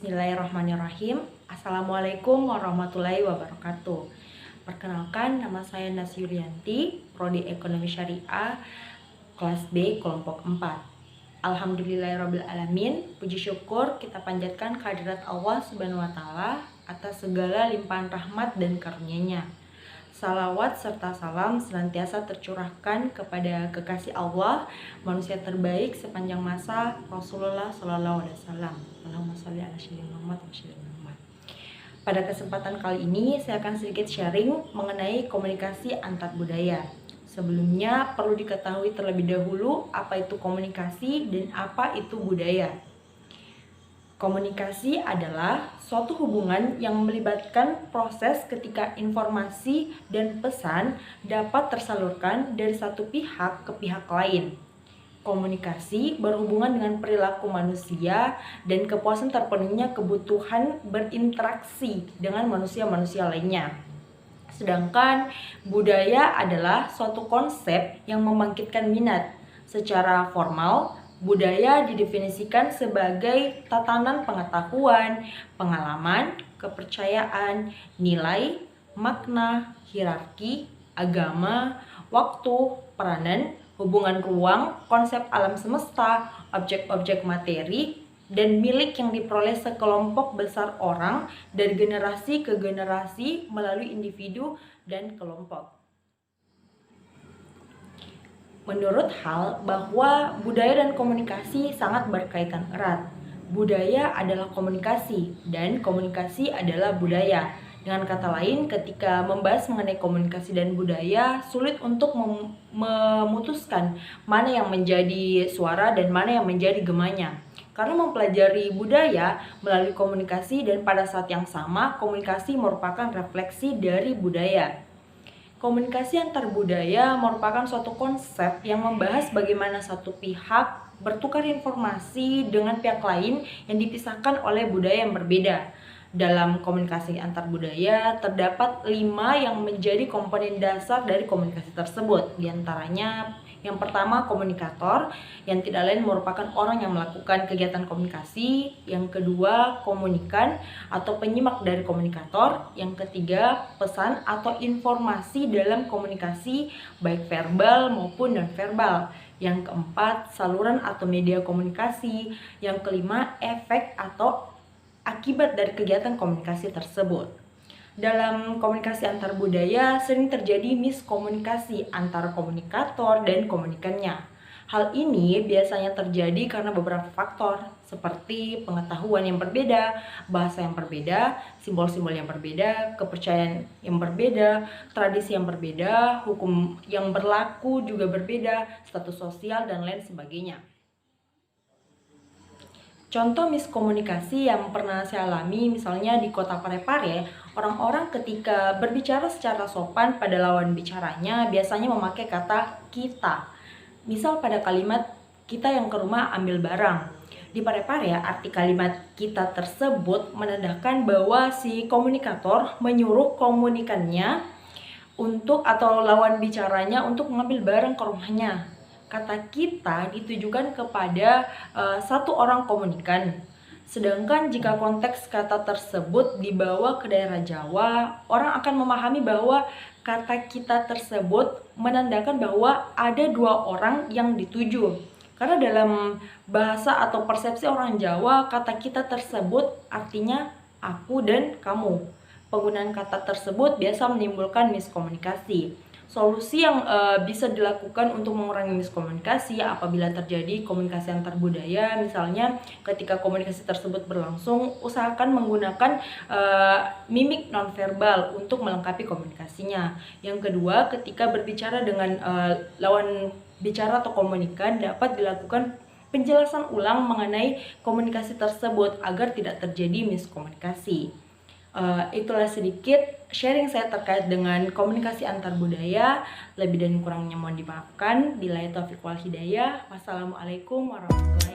Bismillahirrahmanirrahim. Assalamualaikum warahmatullahi wabarakatuh. Perkenalkan, nama saya Nasy Yulianti, Prodi Ekonomi Syariah, kelas B, kelompok 4. Alhamdulillahirrabbilalamin. Puji syukur kita panjatkan kehadirat Allah Subhanahu wa Ta'ala atas segala limpahan rahmat dan karunia-Nya. Salawat serta salam senantiasa tercurahkan kepada kekasih Allah, manusia terbaik sepanjang masa, Rasulullah Sallallahu Alaihi Wasallam. Allahumma sholli ala sayyidina Muhammad wa sallim Muhammad. Pada kesempatan kali ini saya akan sedikit sharing mengenai komunikasi antar budaya. Sebelumnya perlu diketahui terlebih dahulu apa itu komunikasi dan apa itu budaya. Komunikasi adalah suatu hubungan yang melibatkan proses ketika informasi dan pesan dapat tersalurkan dari satu pihak ke pihak lain. Komunikasi berhubungan dengan perilaku manusia dan kepuasan terpenuhinya kebutuhan berinteraksi dengan manusia-manusia lainnya. Sedangkan budaya adalah suatu konsep yang membangkitkan minat. Secara formal, budaya didefinisikan sebagai tatanan pengetahuan, pengalaman, kepercayaan, nilai, makna, hierarki, agama, waktu, peranan, hubungan ruang, konsep alam semesta, objek-objek materi, dan milik yang diperoleh sekelompok besar orang dari generasi ke generasi melalui individu dan kelompok. Menurut Hall, bahwa budaya dan komunikasi sangat berkaitan erat. Budaya adalah komunikasi dan komunikasi adalah budaya. Dengan kata lain, ketika membahas mengenai komunikasi dan budaya, sulit untuk memutuskan mana yang menjadi suara dan mana yang menjadi gemanya. Karena mempelajari budaya melalui komunikasi dan pada saat yang sama, komunikasi merupakan refleksi dari budaya. Komunikasi antar budaya merupakan suatu konsep yang membahas bagaimana satu pihak bertukar informasi dengan pihak lain yang dipisahkan oleh budaya yang berbeda. Dalam komunikasi antar budaya, terdapat 5 yang menjadi komponen dasar dari komunikasi tersebut. Di antaranya, yang pertama komunikator, yang tidak lain merupakan orang yang melakukan kegiatan komunikasi. Yang kedua, komunikan atau penyimak dari komunikator. Yang ketiga, pesan atau informasi dalam komunikasi baik verbal maupun non-verbal. Yang keempat, saluran atau media komunikasi. Yang kelima, efek atau akibat dari kegiatan komunikasi tersebut. Dalam komunikasi antar budaya sering terjadi miskomunikasi antara komunikator dan komunikannya. Hal ini biasanya terjadi karena beberapa faktor seperti pengetahuan yang berbeda, bahasa yang berbeda, simbol-simbol yang berbeda, kepercayaan yang berbeda, tradisi yang berbeda, hukum yang berlaku juga berbeda, status sosial dan lain sebagainya. Contoh miskomunikasi yang pernah saya alami misalnya di kota Parepare, orang-orang ketika berbicara secara sopan pada lawan bicaranya biasanya memakai kata kita. Misal pada kalimat kita yang ke rumah ambil barang. Di Parepare, arti kalimat kita tersebut menandakan bahwa si komunikator menyuruh komunikannya untuk atau lawan bicaranya untuk mengambil barang ke rumahnya. Kata kita ditujukan kepada satu orang komunikan. Sedangkan jika konteks kata tersebut dibawa ke daerah Jawa, orang akan memahami bahwa kata kita tersebut menandakan bahwa ada 2 orang yang dituju. Karena dalam bahasa atau persepsi orang Jawa, kata kita tersebut artinya aku dan kamu. Penggunaan kata tersebut biasa menimbulkan miskomunikasi. Solusi yang bisa dilakukan untuk mengurangi miskomunikasi apabila terjadi komunikasi antar budaya, misalnya ketika komunikasi tersebut berlangsung, usahakan menggunakan mimik nonverbal untuk melengkapi komunikasinya. Yang kedua, ketika berbicara dengan lawan bicara atau komunikan, dapat dilakukan penjelasan ulang mengenai komunikasi tersebut agar tidak terjadi miskomunikasi. Itulah sedikit sharing saya terkait dengan komunikasi antar budaya. Lebih dan kurangnya mohon dimaafkan. Billahi taufiq wal hidayah. Wassalamualaikum warahmatullahi wabarakatuh.